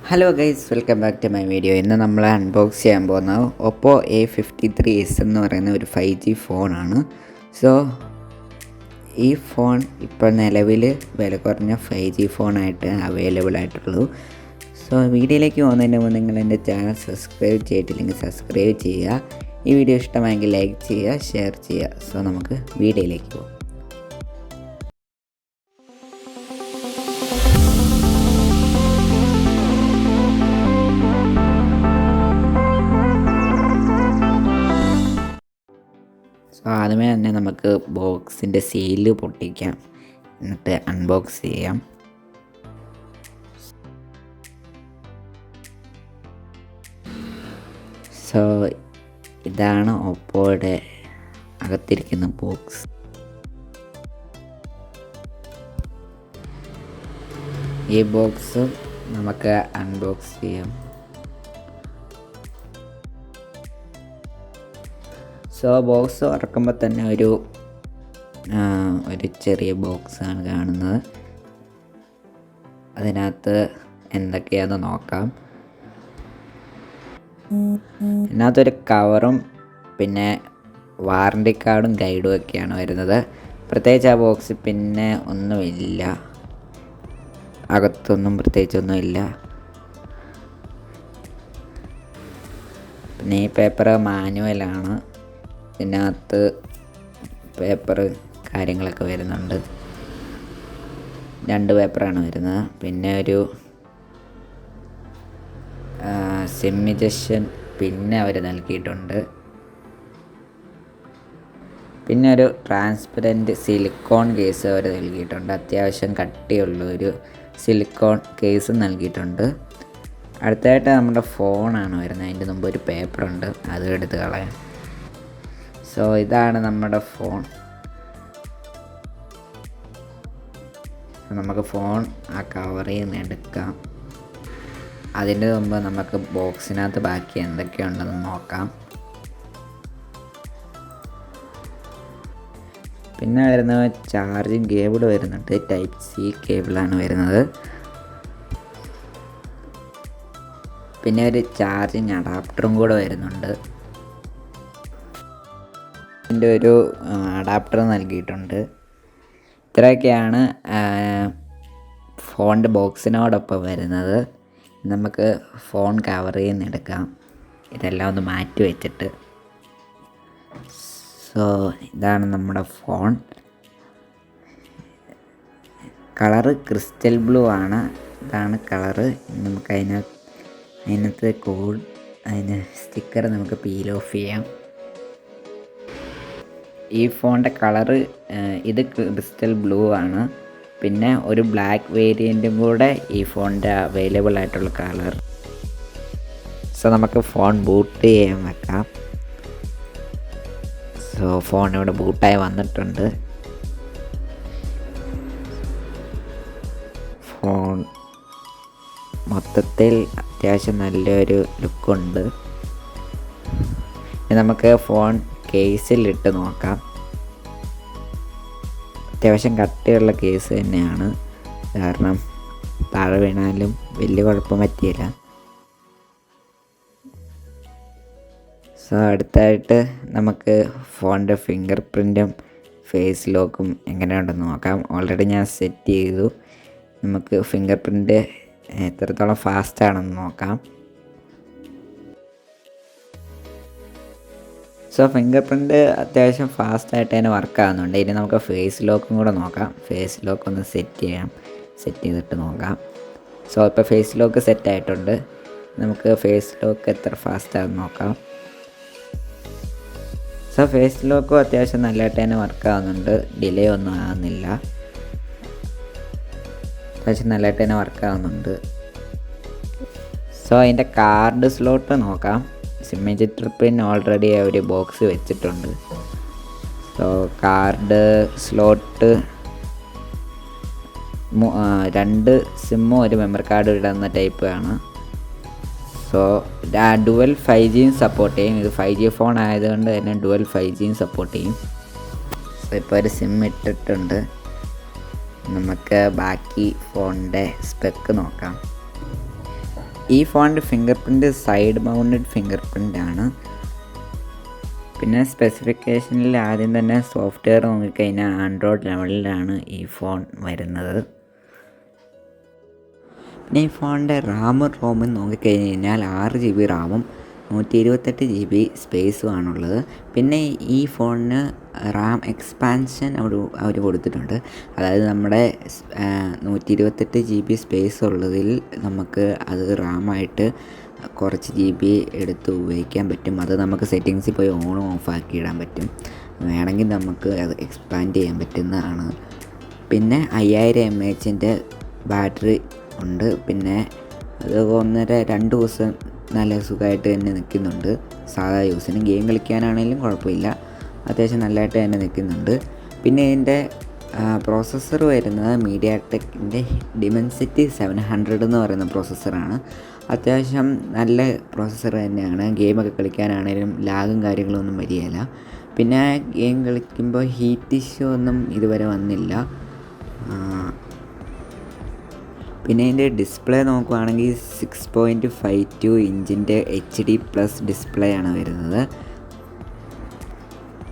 Hello guys, welcome back to my video. ഇന്ന് നമ്മൾ unbox ചെയ്യാൻ പോകുന്ന ഒപ്പോ A53s എന്ന് പറയുന്ന ഒരു 5G ഫോണാണ്. സോ ഈ ഫോൺ ഇപ്പോൾ നിലവിൽ വില കുറഞ്ഞ 5G ഫോണായിട്ട് അവൈലബിൾ ആയിട്ടുള്ളൂ. സോ വീഡിയോയിലേക്ക് പോകുന്നതിന് മുമ്പ് നിങ്ങൾ എൻ്റെ ചാനൽ സബ്സ്ക്രൈബ് ചെയ്തിട്ടില്ലെങ്കിൽ സബ്സ്ക്രൈബ് ചെയ്യുക. ഈ വീഡിയോ ഇഷ്ടമായെങ്കിൽ ലൈക്ക് ചെയ്യുക, ഷെയർ ചെയ്യുക. സോ നമുക്ക് വീഡിയോയിലേക്ക് പോകാം. സോ ആദ്യമേ തന്നെ നമുക്ക് ബോക്സിൻ്റെ സീല് പൊട്ടിക്കാം, എന്നിട്ട് അൺബോക്സ് ചെയ്യാം. സോ ഇതാണ് ഓപ്പോയുടെ അകത്തിരിക്കുന്ന ബോക്സ്. ഈ ബോക്സ് നമുക്ക് അൺബോക്സ് ചെയ്യാം. സോ ബോക്സ് തുറക്കുമ്പോൾ തന്നെ ഒരു ചെറിയ ബോക്സാണ് കാണുന്നത്. അതിനകത്ത് എന്തൊക്കെയാണെന്ന് നോക്കാം. ഇതിനകത്തൊരു കവറും പിന്നെ വാറണ്ടി കാർഡും ഗൈഡും ഒക്കെയാണ് വരുന്നത്. പ്രത്യേകിച്ച് ആ ബോക്സ് പിന്നെ ഒന്നുമില്ല, അകത്തൊന്നും പ്രത്യേകിച്ചൊന്നുമില്ല. പിന്നെ ഈ പേപ്പർ മാനുവലാണ്. ഇതിനകത്ത് പേപ്പർ കാര്യങ്ങളൊക്കെ വരുന്നുണ്ട്. 2 പേപ്പറാണ് വരുന്നത്. പിന്നെ ഒരു സിം ഇജക്ഷൻ പിന്നെ അവർ നൽകിയിട്ടുണ്ട്. പിന്നെ ഒരു ട്രാൻസ്പെറൻറ്റ് സിലിക്കോൺ കേസ് അവർ നൽകിയിട്ടുണ്ട്. അത്യാവശ്യം കട്ടിയുള്ള ഒരു സിലിക്കോൺ കേസ് നൽകിയിട്ടുണ്ട്. അടുത്തായിട്ട് നമ്മുടെ ഫോണാണ് വരുന്നത്. അതിൻ്റെ മുമ്പ് ഒരു പേപ്പറുണ്ട്, അത് എടുത്ത് കളയാം. സോ ഇതാണ് നമ്മുടെ ഫോൺ. നമുക്ക് ഫോൺ ആ കവറിൽ നിന്ന് എടുക്കാം. അതിൻ്റെ മുമ്പ് നമുക്ക് ബോക്സിനകത്ത് ബാക്കി എന്തൊക്കെയുണ്ടെന്ന് നോക്കാം. പിന്നെ വരുന്നത് ചാർജിങ് കേബിൾ വരുന്നുണ്ട്. Type-C കേബിളാണ് വരുന്നത്. പിന്നെ ഒരു ചാർജിങ് അഡാപ്റ്ററും കൂടെ വരുന്നുണ്ട്. ഇതിൻ്റെ ഒരു അഡാപ്റ്റർ നൽകിയിട്ടുണ്ട്. ഇത്രയൊക്കെയാണ് ഫോണിൻ്റെ ബോക്സിനോടൊപ്പം വരുന്നത്. നമുക്ക് ഫോൺ കവറിൽ നിന്ന് എടുക്കാം, ഇതെല്ലാം ഒന്ന് മാറ്റി വെച്ചിട്ട്. സോ ഇതാണ് നമ്മുടെ ഫോൺ. കളറ് ക്രിസ്റ്റൽ ബ്ലൂ ആണ്. ഇതാണ് കളറ്. നമുക്ക് അതിനകത്ത് അതിന് സ്റ്റിക്കർ നമുക്ക് പീൽ ഓഫ് ചെയ്യാം. ഈ ഫോണിൻ്റെ കളറ് ഇത് ക്രിസ്റ്റൽ ബ്ലൂ ആണ്. പിന്നെ ഒരു ബ്ലാക്ക് വേരിയൻറ്റും കൂടെ ഈ ഫോണിൻ്റെ അവൈലബിൾ ആയിട്ടുള്ള കളർ. സോ നമുക്ക് ഫോൺ ബൂട്ട് ചെയ്യാൻ വെക്കാം. സോ ഫോൺ ഇവിടെ ബൂട്ടായി വന്നിട്ടുണ്ട്. ഫോൺ മൊത്തത്തിൽ അത്യാവശ്യം നല്ലൊരു ലുക്കുണ്ട്. നമുക്ക് ഫോൺ കേസിലിട്ട് നോക്കാം. അത്യാവശ്യം കട്ടിയുള്ള കേസ് തന്നെയാണ്, കാരണം താഴെ വീണാലും വലിയ കുഴപ്പം പറ്റിയില്ല. സോ അടുത്തായിട്ട് നമുക്ക് ഫോണിൻ്റെ ഫിംഗർ പ്രിൻറ്റും ഫേസ് ലോക്കും എങ്ങനെയുണ്ടെന്ന് നോക്കാം. ഓൾറെഡി ഞാൻ സെറ്റ് ചെയ്തു. നമുക്ക് ഫിംഗർ പ്രിൻറ്റ് എത്രത്തോളം ഫാസ്റ്റാണെന്ന് നോക്കാം. സോ ഫിംഗർ പ്രിൻറ്റ് അത്യാവശ്യം ഫാസ്റ്റായിട്ട് തന്നെ വർക്ക് ആകുന്നുണ്ട്. ഇനി നമുക്ക് ഫേസ് ലോക്കും കൂടെ നോക്കാം. ഫേസ് ലോക്ക് ഒന്ന് സെറ്റ് ചെയ്തിട്ട് നോക്കാം. സോ ഇപ്പോൾ ഫേസ് ലോക്ക് സെറ്റായിട്ടുണ്ട്. നമുക്ക് ഫേസ് ലോക്ക് എത്ര ഫാസ്റ്റാണെന്ന് നോക്കാം. സോ ഫേസ് ലോക്കും അത്യാവശ്യം നല്ലതായിട്ട് തന്നെ വർക്ക് ആകുന്നുണ്ട്. ഡിലേ ഒന്നും ആകുന്നില്ല. അത്യാവശ്യം നല്ലതായിട്ട് തന്നെ വർക്ക് ആകുന്നുണ്ട്. സോ അതിൻ്റെ കാർഡ് സ്ലോട്ട് നോക്കാം. സിഗ്നേച്ചർ പിൻ ഓൾറെഡി ഒരു ബോക്സ് വെച്ചിട്ടുണ്ട്. സോ കാർഡ് സ്ലോട്ട് 2 സിമ്മും ഒരു മെമ്മറി കാർഡ് ഇടുന്ന ടൈപ്പ് ആണ്. സോ ഡുവൽ 5Gയും സപ്പോർട്ട് ചെയ്യും. ഇത് 5G ഫോൺ ആയതുകൊണ്ട് തന്നെ ഡുവൽ 5Gയും സപ്പോർട്ട് ചെയ്യും. സോ ഇപ്പോൾ ഒരു സിം ഇട്ടിട്ടുണ്ട്. നമുക്ക് ബാക്കി ഫോണിൻ്റെ സ്പെക്ക് നോക്കാം. ഈ ഫോണിൻ്റെ finger print side mounted finger പ്രിൻ്റാണ്. പിന്നെ സ്പെസിഫിക്കേഷനിൽ ആദ്യം തന്നെ സോഫ്റ്റ്വെയർ നോക്കിക്കഴിഞ്ഞാൽ ആൻഡ്രോയിഡ് ലെവലിലാണ് ഈ ഫോൺ വരുന്നത്. പിന്നെ ഈ ഫോണിൻ്റെ റാമും റോമും നോക്കിക്കഴിഞ്ഞ് കഴിഞ്ഞാൽ 6 GB റാമും 128 GB സ്പേസുമാണുള്ളത്. പിന്നെ ഈ ഫോണിന് റാം എക്സ്പാൻഷൻ അവർ കൊടുത്തിട്ടുണ്ട്. അതായത് നമ്മുടെ 128 GB സ്പേസ് ഉള്ളതിൽ നമുക്ക് അത് റാമായിട്ട് കുറച്ച് GB എടുത്ത് ഉപയോഗിക്കാൻ പറ്റും. അത് നമുക്ക് സെറ്റിങ്സിൽ പോയി ഓണും ഓഫ് ആക്കി ഇടാൻ പറ്റും. വേണമെങ്കിൽ നമുക്ക് അത് എക്സ്പാൻഡ് ചെയ്യാൻ പറ്റുന്നതാണ്. പിന്നെ 5000 mAh ബാറ്ററി ഉണ്ട്. പിന്നെ അത് 1.5-2 ദിവസം നല്ല സുഖമായിട്ട് തന്നെ നിൽക്കുന്നുണ്ട്. സാധാ യൂസിന് ഗെയിം കളിക്കാനാണെങ്കിലും കുഴപ്പമില്ല, അത്യാവശ്യം നല്ലതായിട്ട് തന്നെ നിൽക്കുന്നുണ്ട്. പിന്നെ ഇതിൻ്റെ പ്രോസസ്സർ വരുന്നത് മീഡിയാടെക്കിൻ്റെ ഡിമെൻസിറ്റി 700 എന്ന് പറയുന്ന പ്രോസസ്സറാണ്. അത്യാവശ്യം നല്ല പ്രോസസ്സർ തന്നെയാണ്. ഗെയിമൊക്കെ കളിക്കാനാണെങ്കിലും ലാഗും കാര്യങ്ങളൊന്നും വരികയില്ല. പിന്നെ ഗെയിം കളിക്കുമ്പോൾ ഹീറ്റ് ഇഷ്യൂ ഒന്നും ഇതുവരെ വന്നില്ല. പിന്നെ ഇതിൻ്റെ ഡിസ്പ്ലേ നോക്കുകയാണെങ്കിൽ 6.52 ഇഞ്ചിൻ്റെ HD+ ഡിസ്പ്ലേ ആണ് വരുന്നത്.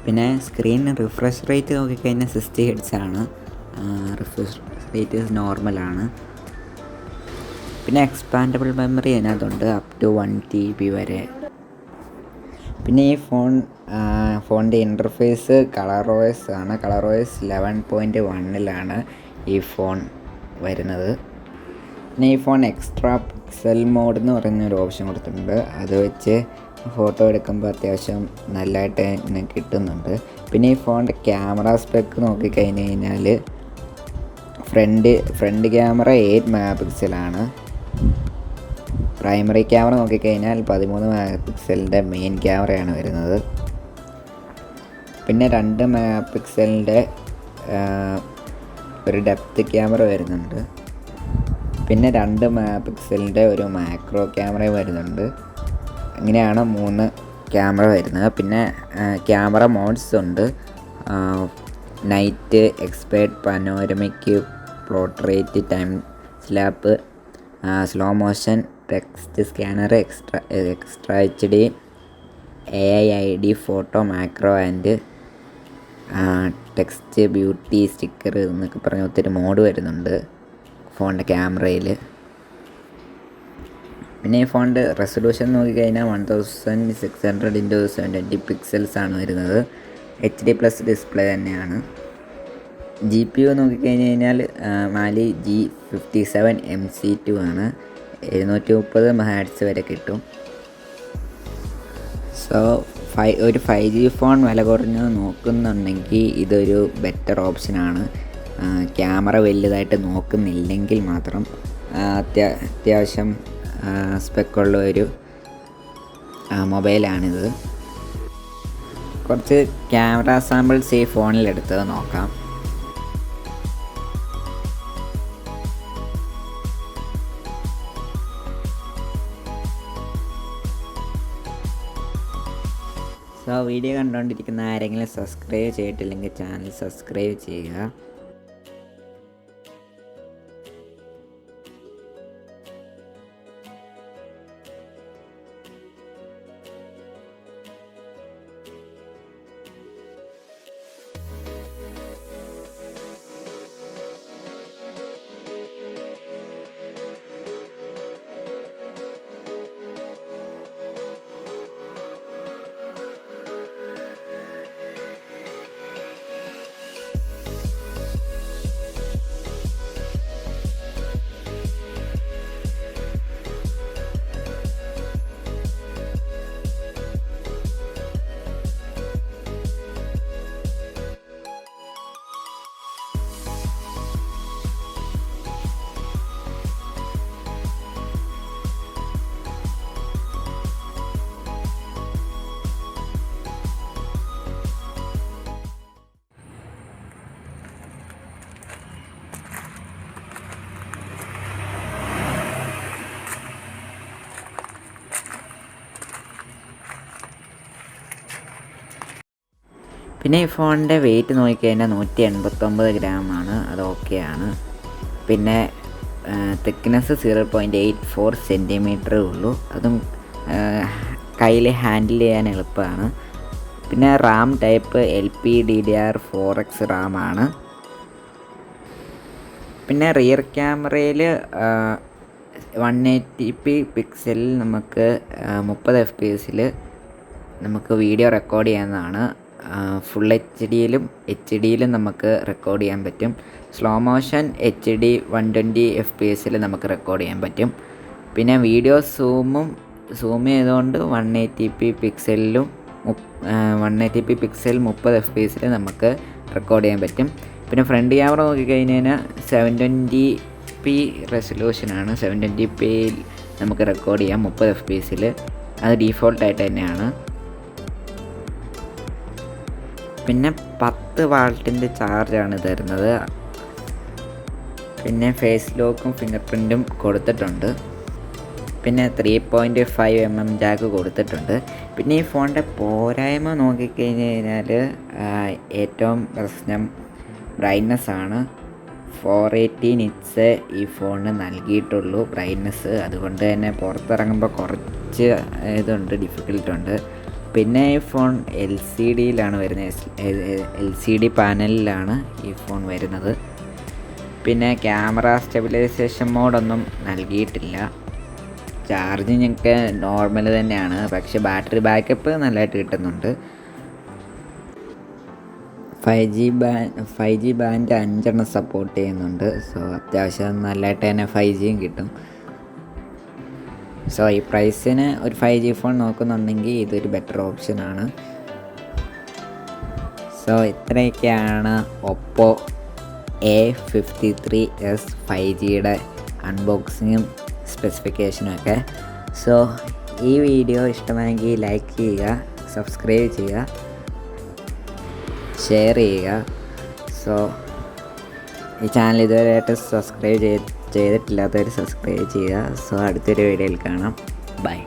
പിന്നെ സ്ക്രീൻ റിഫ്രഷ് റേറ്റ് നോക്കിക്കഴിഞ്ഞാൽ 60 Hz ആണ്. റിഫ്രഷ് റേറ്റ് നോർമലാണ്. പിന്നെ എക്സ്പാൻഡബിൾ മെമ്മറി അതിനകത്തുണ്ട് അപ് ടു 1 TB വരെ. പിന്നെ ഈ ഫോണിൻ്റെ ഇൻ്റർഫേസ് ColorOS ആണ്. ColorOS 11.1-ലാണ് ഈ ഫോൺ വരുന്നത്. പിന്നെ ഈ ഫോൺ എക്സ്ട്രാ പിക്സൽ മോഡ് എന്ന് പറയുന്നൊരു ഓപ്ഷൻ കൊടുത്തിട്ടുണ്ട്. അത് വെച്ച് ഫോട്ടോ എടുക്കുമ്പോൾ അത്യാവശ്യം നല്ലതായിട്ട് തന്നെ കിട്ടുന്നുണ്ട്. പിന്നെ ഈ ഫോണിൻ്റെ ക്യാമറ സ്പെക്ക് നോക്കിക്കഴിഞ്ഞ് കഴിഞ്ഞാൽ front camera 8 MP primary camera നോക്കിക്കഴിഞ്ഞാൽ 13 MP മെയിൻ ക്യാമറയാണ് വരുന്നത്. പിന്നെ 2 MP ഒരു ഡെപ്ത് ക്യാമറ വരുന്നുണ്ട്. പിന്നെ 2 MP ഒരു മാക്രോ ക്യാമറ വരുന്നുണ്ട്. ഇങ്ങനെയാണ് 3 ക്യാമറ വരുന്നത്. പിന്നെ ക്യാമറ മോഡ്സ് ഉണ്ട്. Night, expert, panoramic, portrait, time slap, slow motion, text scanner, extra HD, AIID, photo, macro and text, beauty, sticker എന്നൊക്കെ പറഞ്ഞ് ഒത്തിരി മോഡ് വരുന്നുണ്ട് ഫോണിൻ്റെ ക്യാമറയിൽ. പിന്നെ ഈ ഫോണിൻ്റെ റെസൊല്യൂഷൻ നോക്കിക്കഴിഞ്ഞാൽ 1600x720 പിക്സൽസ് ആണ് വരുന്നത്. HD+ ഡിസ്പ്ലേ തന്നെയാണ്. GPU നോക്കിക്കഴിഞ്ഞ് കഴിഞ്ഞാൽ Mali G57 MC2 ആണ്. 730 MHz വരെ കിട്ടും. സോ ഒരു 5G ഫോൺ വില കുറഞ്ഞ് നോക്കുന്നുണ്ടെങ്കിൽ ഇതൊരു ബെറ്റർ ഓപ്ഷനാണ്. ക്യാമറ വലുതായിട്ട് നോക്കുന്നില്ലെങ്കിൽ മാത്രം അത്യാവശ്യം സ്പെക്കുള്ള ഒരു മൊബൈലാണിത്. കുറച്ച് ക്യാമറ സാമ്പിൾസ് ഈ ഫോണിലെടുത്ത് നോക്കാം. സോ വീഡിയോ കണ്ടുകൊണ്ടിരിക്കുന്ന ആരെങ്കിലും സബ്സ്ക്രൈബ് ചെയ്തിട്ടില്ലെങ്കിൽ ചാനൽ സബ്സ്ക്രൈബ് ചെയ്യുക. പിന്നെ ഈ ഫോണിൻ്റെ വെയിറ്റ് നോക്കിക്കഴിഞ്ഞാൽ 189 ഗ്രാമാണ്. അത് ഓക്കെയാണ്. പിന്നെ തിക്നെസ് 0.84 സെൻറ്റിമീറ്ററേ ഉള്ളൂ. അതും കയ്യിൽ ഹാൻഡിൽ ചെയ്യാൻ എളുപ്പമാണ്. പിന്നെ റാം ടൈപ്പ് LPDDR4X റാമാണ്. പിന്നെ റിയർ ക്യാമറയിൽ 180p പിക്സലിൽ നമുക്ക് 30 FPS നമുക്ക് വീഡിയോ റെക്കോർഡ് ചെയ്യാവുന്നതാണ്. ഫുൾ HD-യിലും HD-യിലും നമുക്ക് റെക്കോർഡ് ചെയ്യാൻ പറ്റും. സ്ലോ മോഷൻ HD 120 FPS നമുക്ക് റെക്കോർഡ് ചെയ്യാൻ പറ്റും. പിന്നെ വീഡിയോ സൂം ചെയ്തുകൊണ്ട് 180p പിക്സലിലും 180p പിക്സൽ 30 FPS നമുക്ക് റെക്കോർഡ് ചെയ്യാൻ പറ്റും. പിന്നെ ഫ്രണ്ട് ക്യാമറ നോക്കിക്കഴിഞ്ഞാൽ 720p റെസൊല്യൂഷനാണ്. 720p നമുക്ക് റെക്കോർഡ് ചെയ്യാം 30 FPS. അത് ഡീഫോൾട്ടായിട്ട് തന്നെയാണ്. പിന്നെ 10 വാട്ടിൻ്റെ ചാർജാണ് തരുന്നത്. പിന്നെ ഫേസ് ലോക്കും ഫിംഗർ പ്രിൻറ്റും കൊടുത്തിട്ടുണ്ട്. പിന്നെ 3.5mm ജാക്ക് കൊടുത്തിട്ടുണ്ട്. പിന്നെ ഈ ഫോണിൻ്റെ പോരായ്മ നോക്കിക്കഴിഞ്ഞാൽ ഏറ്റവും പ്രശ്നം ബ്രൈറ്റ്നസ്സാണ്. 480 nits ഈ ഫോണിന് നൽകിയിട്ടുള്ളൂ ബ്രൈറ്റ്നസ്. അതുകൊണ്ട് തന്നെ പുറത്തിറങ്ങുമ്പോൾ കുറച്ച് ഡിഫിക്കൽട്ടുണ്ട്. പിന്നെ ഈ ഫോൺ LCD-യിലാണ് വരുന്നത്. LCD പാനലിലാണ് ഈ ഫോൺ വരുന്നത്. പിന്നെ ക്യാമറ സ്റ്റെബിലൈസേഷൻ മോഡൊന്നും നൽകിയിട്ടില്ല. ചാർജിങ് ഒക്കെ നോർമൽ തന്നെയാണ്, പക്ഷേ ബാറ്ററി ബാക്കപ്പ് നല്ലതായിട്ട് കിട്ടുന്നുണ്ട്. 5G ബാൻഡ് 5 സപ്പോർട്ട് ചെയ്യുന്നുണ്ട്. സോ അത്യാവശ്യം നല്ലതായിട്ട് തന്നെ 5Gയും കിട്ടും. സോ ഈ പ്രൈസിന് ഒരു 5G ഫോൺ നോക്കുന്നുണ്ടെങ്കിൽ ഇതൊരു ബെറ്റർ ഓപ്ഷനാണ്. സോ ഇത്രയൊക്കെയാണ് Oppo A53s 5Gയുടെ അൺബോക്സിങ്ങും സ്പെസിഫിക്കേഷനും ഒക്കെ. സോ ഈ വീഡിയോ ഇഷ്ടമായെങ്കിൽ ലൈക്ക് ചെയ്യുക, സബ്സ്ക്രൈബ് ചെയ്യുക, ഷെയർ ചെയ്യുക. സോ ഈ ചാനൽ ഇതുവരെയായിട്ട് സബ്സ്ക്രൈബ് ചെയ്തിട്ടില്ലാത്തവർ സബ്സ്ക്രൈബ് ചെയ്യുക. സോ അടുത്തൊരു വീഡിയോയിൽ കാണാം. ബൈ.